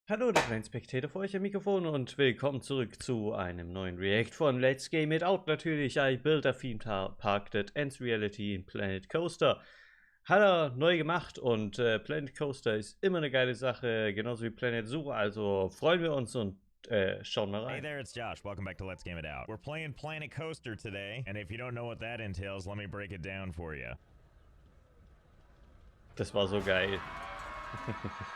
Hallo, der Planet Spectator vor euch am Mikrofon und willkommen zurück zu einem neuen React von Let's Game It Out. Natürlich, I built a theme park that ends reality in Planet Coaster. Hat er neu gemacht und Planet Coaster ist immer eine geile Sache, genauso wie Planet Zoo, also freuen wir uns und schauen mal rein. Hey there, it's Josh. Welcome back to Let's Game It Out. We're playing Planet Coaster today, and if you don't know what that entails, let me break it down for you. Das war so geil.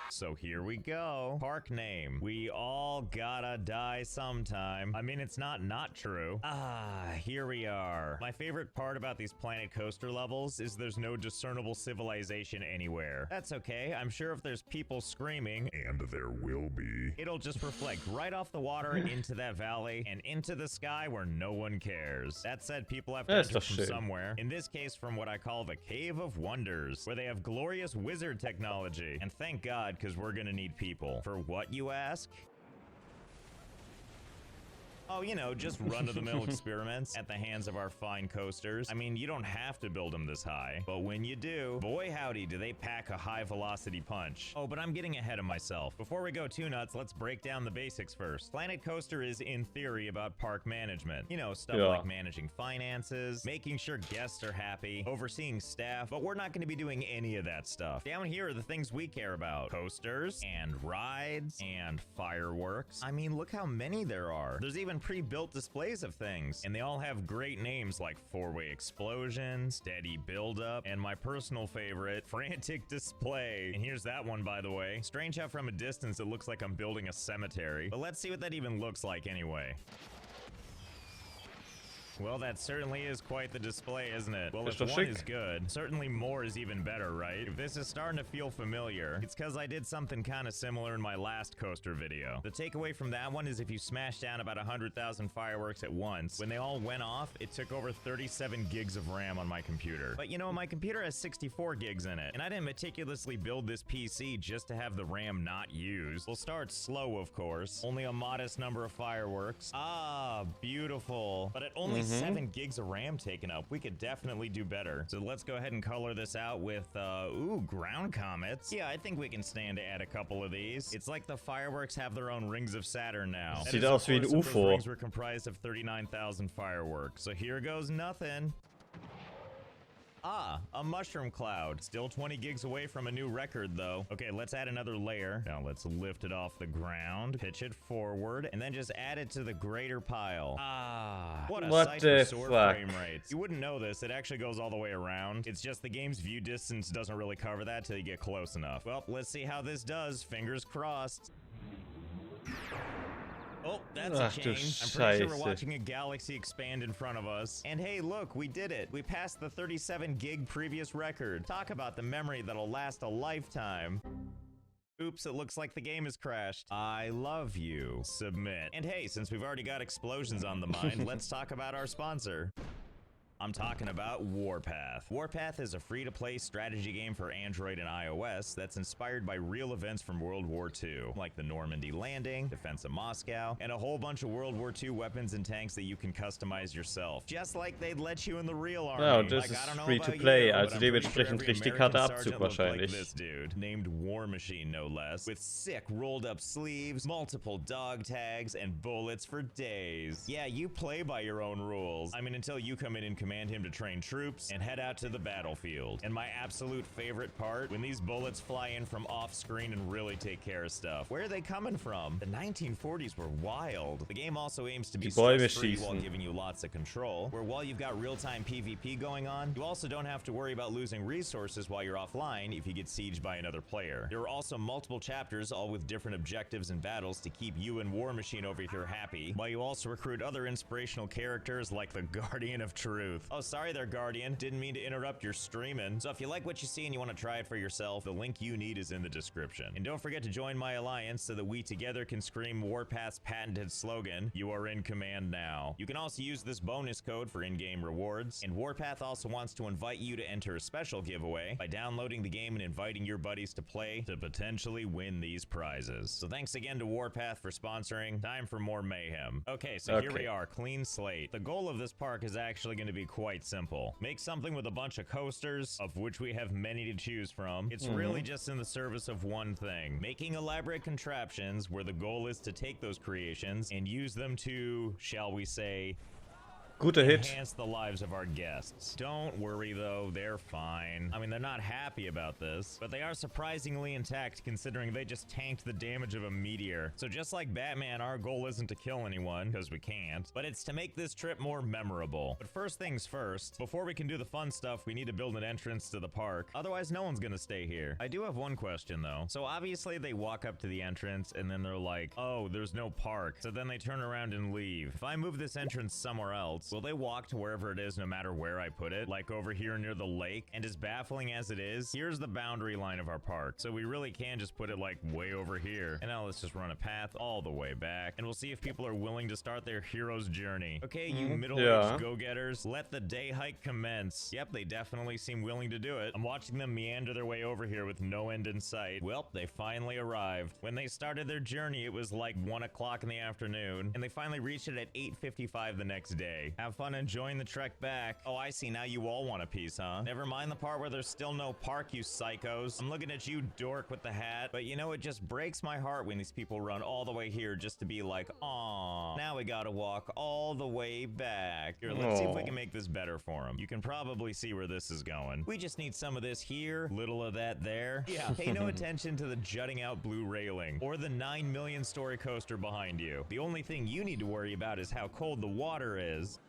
So here we go. Park name. We all gotta die sometime. I mean, it's not true. Here we are. My favorite part about these Planet Coaster levels is there's no discernible civilization anywhere. That's okay. I'm sure if there's people screaming, and there will be, it'll just reflect right off the water into that valley and into the sky where no one cares. That said, people have to enter from somewhere. In this case, from what I call the Cave of Wonders, where they have glorious wizard technology. And thank God, because we're gonna need people. For what, you ask? Oh, you know, just run-of-the-mill experiments at the hands of our fine coasters. I mean, you don't have to build them this high, but when you do, boy howdy, do they pack a high-velocity punch. Oh, but I'm getting ahead of myself. Before we go too nuts, let's break down the basics first. Planet Coaster is, in theory, about park management. You know, stuff like managing finances, making sure guests are happy, overseeing staff, but we're not going to be doing any of that stuff. Down here are the things we care about. Coasters, and rides, and fireworks. I mean, look how many there are. There's even pre-built displays of things, and they all have great names like Four-Way Explosion, Steady Build-Up, and my personal favorite, Frantic Display. And here's that one, by the way. Strange how from a distance it looks like I'm building a cemetery, but let's see what that even looks like anyway. Well, that certainly is quite the display, isn't it? Well, if one is good, certainly more is even better, right? If this is starting to feel familiar, it's because I did something kind of similar in my last coaster video. The takeaway from that one is if you smash down about 100,000 fireworks at once, when they all went off, it took over 37 gigs of RAM on my computer. But you know, my computer has 64 gigs in it, and I didn't meticulously build this PC just to have the RAM not used. We'll start slow, of course. Only a modest number of fireworks. Ah, beautiful. But at only 7 gigs of RAM taken up, we could definitely do better. So let's go ahead and color this out with, ooh, ground comets. Yeah, I think we can stand to add a couple of these. It's like the fireworks have their own rings of Saturn now. Sieht aus wie ein UFO. Those rings were comprised of 39,000 fireworks. So here goes nothing. Ah, a mushroom cloud. Still 20 gigs away from a new record, though. Okay, let's add another layer. Now let's lift it off the ground, pitch it forward, and then just add it to the greater pile. Ah, what a sight for sore frame rates. You wouldn't know this. It actually goes all the way around. It's just the game's view distance doesn't really cover that till you get close enough. Well, let's see how this does. Fingers crossed. Oh, that's a change. I'm pretty sure we're watching a galaxy expand in front of us. And hey, look, we did it. We passed the 37 gig previous record. Talk about the memory that'll last a lifetime. Oops, it looks like the game has crashed. I love you. Submit. And hey, since we've already got explosions on the mind, let's talk about our sponsor. I'm talking about Warpath. Warpath is a free-to-play strategy game for Android and iOS that's inspired by real events from World War II, like the Normandy Landing, Defense of Moscow, and a whole bunch of World War II weapons and tanks that you can customize yourself, just like they'd let you in the real army. Ja, und das ist free-to-play, also dementsprechend kriegt die Karte Abzug wahrscheinlich. This dude, named War Machine no less, with sick rolled-up sleeves, multiple dog tags, and bullets for days. Yeah, you play by your own rules. I mean, until you come in and command him to train troops and head out to the battlefield. And my absolute favorite part, when these bullets fly in from off screen and really take care of stuff. Where are they coming from? The 1940s were wild. The game also aims to be stress-free while giving you lots of control, where while you've got real-time PvP going on, you also don't have to worry about losing resources while you're offline if you get sieged by another player. There are also multiple chapters, all with different objectives and battles to keep you and War Machine over here happy, while you also recruit other inspirational characters like the Guardian of Truth. Oh, sorry there, Guardian. Didn't mean to interrupt your streaming. So if you like what you see and you want to try it for yourself, the link you need is in the description. And don't forget to join my alliance so that we together can scream Warpath's patented slogan, "You are in command now." You can also use this bonus code for in-game rewards. And Warpath also wants to invite you to enter a special giveaway by downloading the game and inviting your buddies to play to potentially win these prizes. So thanks again to Warpath for sponsoring. Time for more mayhem. Okay, so here we are, clean slate. The goal of this park is actually going to be quite simple. Make something with a bunch of coasters, of which we have many to choose from. It's really just in the service of one thing: making elaborate contraptions where the goal is to take those creations and use them to, shall we say, Guter Hit. enhance the lives of our guests. Don't worry though, they're fine. I mean, they're not happy about this, but they are surprisingly intact considering they just tanked the damage of a meteor. So just like Batman, our goal isn't to kill anyone, because we can't, but it's to make this trip more memorable. But first things first, before we can do the fun stuff, we need to build an entrance to the park. Otherwise, no one's gonna stay here. I do have one question though. So obviously they walk up to the entrance and then they're like, oh, there's no park. So then they turn around and leave. If I move this entrance somewhere else, will they walk to wherever it is no matter where I put it? Like over here near the lake? And as baffling as it is, here's the boundary line of our park. So we really can just put it like way over here. And now let's just run a path all the way back. And we'll see if people are willing to start their hero's journey. Okay, you middle-aged go-getters, let the day hike commence. Yep, they definitely seem willing to do it. I'm watching them meander their way over here with no end in sight. Well, they finally arrived. When they started their journey, it was like 1 o'clock in the afternoon. And they finally reached it at 8:55 the next day. Have fun enjoying the trek back. Oh, I see. Now you all want a piece, huh? Never mind the part where there's still no park, you psychos. I'm looking at you, dork with the hat. But you know, it just breaks my heart when these people run all the way here just to be like, aw, now we gotta walk all the way back. Here, let's see if we can make this better for them. You can probably see where this is going. We just need some of this here, little of that there. Yeah, pay no attention to the jutting out blue railing or the 9 million story coaster behind you. The only thing you need to worry about is how cold the water is.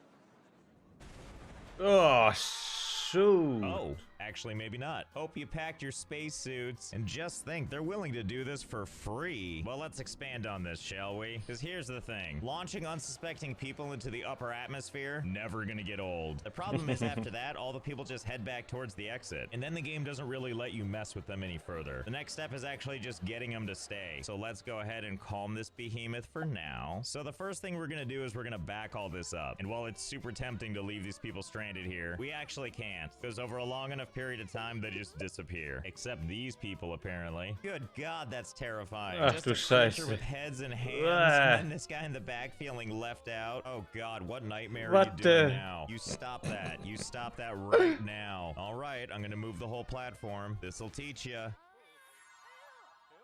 Oh, shoot. Oh, actually maybe not. Hope you packed your spacesuits. And just think, they're willing to do this for free. Well, let's expand on this, shall we? Because here's the thing. Launching unsuspecting people into the upper atmosphere, never gonna get old. The problem is after that, all the people just head back towards the exit. And then the game doesn't really let you mess with them any further. The next step is actually just getting them to stay. So let's go ahead and calm this behemoth for now. So the first thing we're gonna do is we're gonna back all this up. And while it's super tempting to leave these people stranded here, we actually can't. Because over a long enough period of time, they just disappear. Except these people, apparently. Good God, that's terrifying. Ach, Just du a creature Scheiße. with heads and hands, and then this guy in the back feeling left out. Oh God, what nightmare are you What doing the- now? You stop that. You stop that right now. All right, I'm gonna move the whole platform. This'll teach you.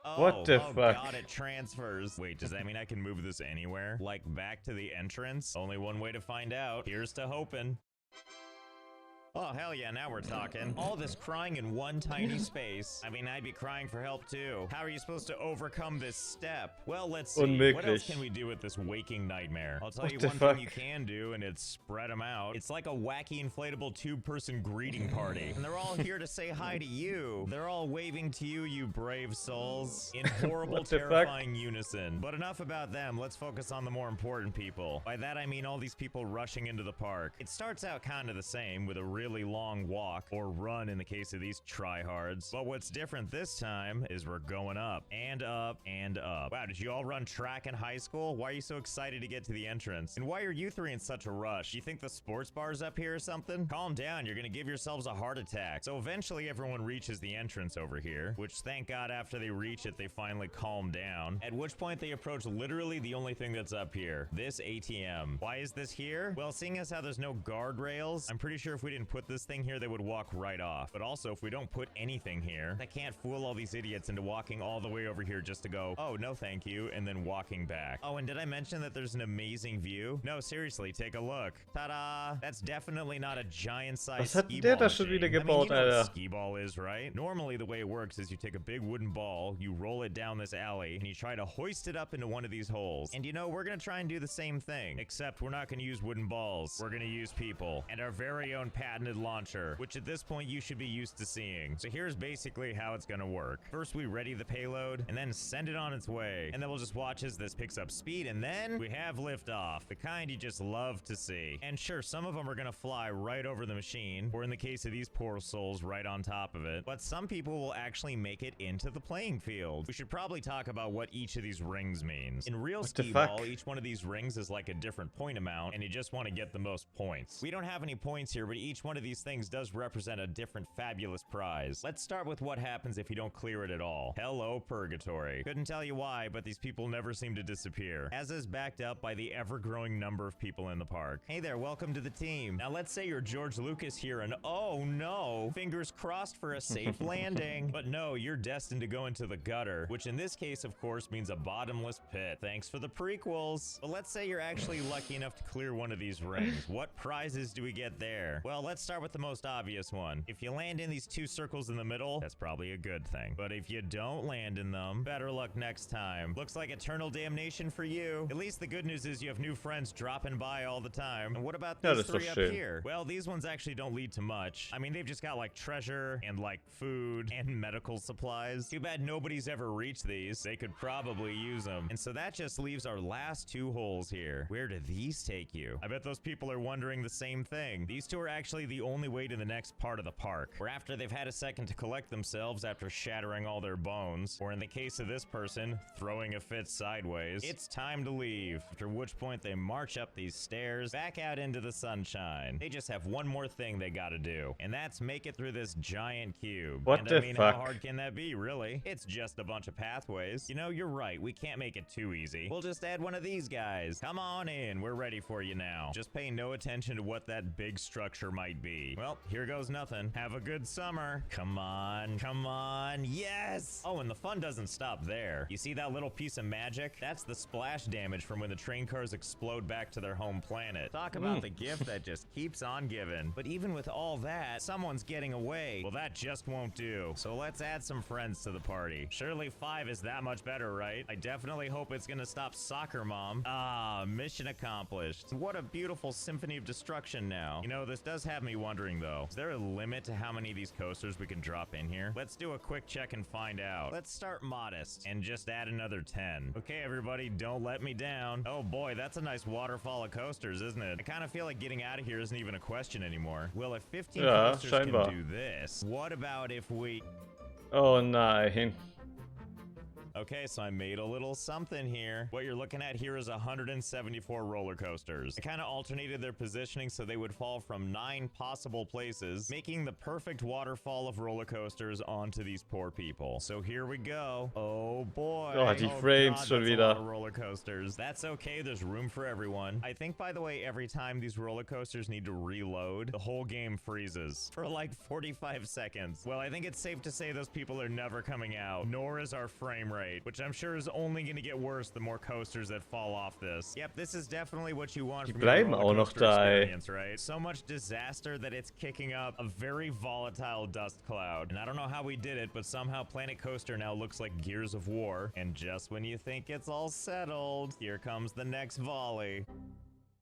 Oh, What the oh fuck? God, it transfers. Wait, does that mean I can move this anywhere? Like back to the entrance? Only one way to find out. Here's to hoping. Oh, hell yeah, now we're talking. All this crying in one tiny space. I mean, I'd be crying for help too. How are you supposed to overcome this step? Well, let's see. What else Unmöglich. can we do with this waking nightmare? I'll tell What you the one fuck? thing you can do, and it's spread them out. It's like a wacky inflatable two-person greeting party. And they're all here to say hi to you. They're all waving to you, you brave souls, in horrible, What the fuck? terrifying unison. But enough about them. Let's focus on the more important people. By that, I mean all these people rushing into the park. It starts out kind of the same, with a really long walk, or run in the case of these tryhards. But what's different this time is we're going up, and up, and up. Wow, did you all run track in high school? Why are you so excited to get to the entrance? And why are you three in such a rush? You think the sports bar's up here or something? Calm down, you're gonna give yourselves a heart attack. So eventually everyone reaches the entrance over here, which thank God after they reach it, they finally calm down. At which point they approach literally the only thing that's up here, this ATM. Why is this here? Well, seeing as how there's no guardrails, I'm pretty sure if we didn't put this thing here, they would walk right off. But also, if we don't put anything here, that can't fool all these idiots into walking all the way over here just to go, oh, no thank you, and then walking back. Oh, and did I mention that there's an amazing view? No, seriously, take a look. Ta-da! That's definitely not a giant-sized Was hat skee der ball da schon machine. wieder I mean, gebaut, you know what a Alter? skee ball is, right? Normally, the way it works is you take a big wooden ball, you roll it down this alley, and you try to hoist it up into one of these holes. And you know, we're gonna try and do the same thing, except we're not gonna use wooden balls. We're gonna use people, and our very own patented launcher, which at this point you should be used to seeing. So here's basically how it's gonna work. First, we ready the payload, and then send it on its way. And then we'll just watch as this picks up speed, and then we have liftoff, the kind you just love to see. And sure, some of them are gonna fly right over the machine, or in the case of these poor souls, right on top of it. But some people will actually make it into the playing field. We should probably talk about what each of these rings means. In real What the skee fuck? ball, each one of these rings is like a different point amount, and you just want to get the most points. We don't have any points here, but each one one of these things does represent a different fabulous prize. Let's start with what happens if you don't clear it at all. Hello, Purgatory. Couldn't tell you why, but these people never seem to disappear, as is backed up by the ever-growing number of people in the park. Hey there, welcome to the team. Now let's say you're George Lucas here and oh no, fingers crossed for a safe landing. But no, you're destined to go into the gutter, which in this case, of course, means a bottomless pit. Thanks for the prequels. But let's say you're actually lucky enough to clear one of these rings. What prizes do we get there? Well, let's start with the most obvious one. If you land in these 2 circles in the middle, that's probably a good thing. But if you don't land in them, better luck next time. Looks like eternal damnation for you. At least the good news is you have new friends dropping by all the time. And what about these 3 up here? Well, these ones actually don't lead to much. I mean, they've just got like treasure and like food and medical supplies. Too bad nobody's ever reached these. They could probably use them. And so that just leaves our last 2 holes here. Where do these take you? I bet those people are wondering the same thing. These 2 are actually the only way to the next part of the park, where after they've had a second to collect themselves after shattering all their bones, or in the case of this person, throwing a fit sideways, it's time to leave. After which point they march up these stairs, back out into the sunshine. They just have one more thing they gotta do, and that's make it through this giant cube. What the fuck? How hard can that be, really? It's just a bunch of pathways. You know, you're right, we can't make it too easy. We'll just add one of these guys. Come on in, we're ready for you now. Just pay no attention to what that big structure might be. Well, here goes nothing. Have a good summer. Come on, come on, yes! Oh, and the fun doesn't stop there. You see that little piece of magic? That's the splash damage from when the train cars explode back to their home planet. Talk about the gift that just keeps on giving. But even with all that, someone's getting away. Well, that just won't do. So let's add some friends to the party. Surely 5 is that much better, right? I definitely hope it's gonna stop Soccer Mom. Ah, mission accomplished. What a beautiful symphony of destruction now. You know, this does have me wondering though. Is there a limit to how many of these coasters we can drop in here? Let's do a quick check and find out. Let's start modest and just add another 10. Okay, everybody, don't let me down. Oh boy, that's a nice waterfall of coasters, isn't it? I kind of feel like getting out of here isn't even a question anymore. Well, if 15 coasters can do this, what about if we... Oh nein. Okay, so I made a little something here. What you're looking at here is 174 roller coasters. I kind of alternated their positioning so they would fall from 9 possible places, making the perfect waterfall of roller coasters onto these poor people. So here we go. Oh boy. Oh, die Frames schon wieder. A lot of roller coasters. That's okay, there's room for everyone. I think, by the way, every time these roller coasters need to reload, the whole game freezes for like 45 seconds. Well, I think it's safe to say those people are never coming out, nor is our frame rate, which I'm sure is only going to get worse the more coasters that fall off this. Yep, this is definitely what you want Die from bleiben your auch roller noch coaster da, ey. experience, right? So much disaster that it's kicking up a very volatile dust cloud. And I don't know how we did it, but somehow Planet Coaster now looks like Gears of War. And just when you think it's all settled, here comes the next volley.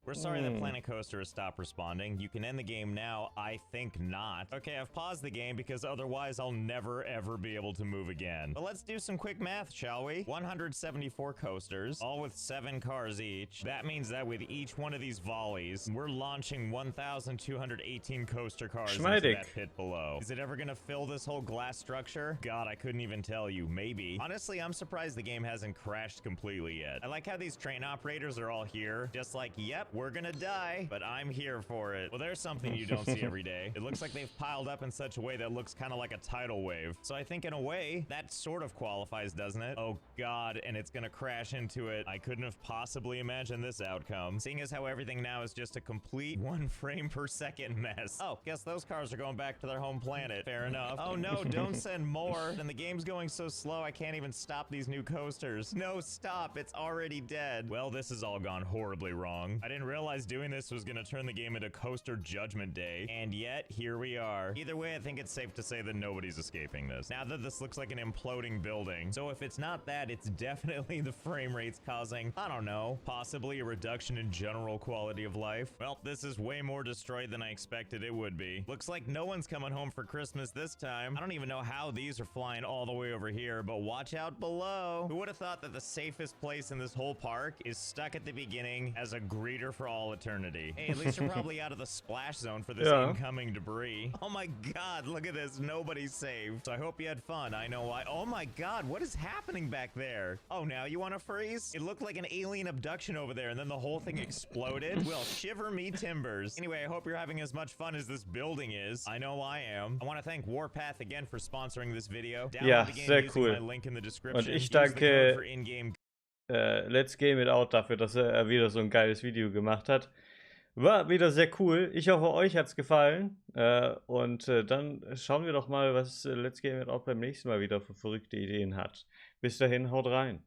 We're sorry that Planet Coaster has stopped responding. You can end the game now. I think not. Okay, I've paused the game because otherwise I'll never ever be able to move again. But let's do some quick math, shall we? 174 coasters, all with 7 cars each. That means that with each one of these volleys, we're launching 1,218 coaster cars into that pit below. Is it ever gonna fill this whole glass structure? God, I couldn't even tell you. Maybe. Honestly, I'm surprised the game hasn't crashed completely yet. I like how these train operators are all here, just like, yep, we're gonna die, but I'm here for it. Well, there's something you don't see every day. It looks like they've piled up in such a way that looks kind of like a tidal wave. So I think in a way, that sort of qualifies, doesn't it? Oh God, and it's gonna crash into it. I couldn't have possibly imagined this outcome. Seeing as how everything now is just a complete 1 frame per second mess. Oh, guess those cars are going back to their home planet. Fair enough. Oh no, don't send more. And the game's going so slow, I can't even stop these new coasters. No, stop, it's already dead. Well, this has all gone horribly wrong. I didn't realize doing this was gonna turn the game into Coaster Judgment Day, and yet here we are. Either way, I think it's safe to say that nobody's escaping this. Now that this looks like an imploding building, so if it's not that, it's definitely the frame rates causing, I don't know, possibly a reduction in general quality of life. Well, this is way more destroyed than I expected it would be. Looks like no one's coming home for Christmas this time. I don't even know how these are flying all the way over here, but watch out below. Who would have thought that the safest place in this whole park is stuck at the beginning as a greeter here for all eternity. Hey, at least you're probably out of the splash zone for this Yeah. incoming debris. Oh my god, look at this. Nobody's saved. So I hope you had fun. I know why. Oh my god, what is happening back there? Oh, now you want to freeze? It looked like an alien abduction over there, and then the whole thing exploded. Well, shiver me timbers. Anyway, I hope you're having as much fun as this building is. I know I am. I want to thank Warpath again for sponsoring this video. Download Ja, the game sehr using cool. my link in the description. Und ich Use the code danke for in-game Let's Game It Out dafür, dass er wieder so ein geiles Video gemacht hat. War wieder sehr cool. Ich hoffe, euch hat es gefallen. Dann schauen wir doch mal, was Let's Game It Out beim nächsten Mal wieder für verrückte Ideen hat. Bis dahin, haut rein.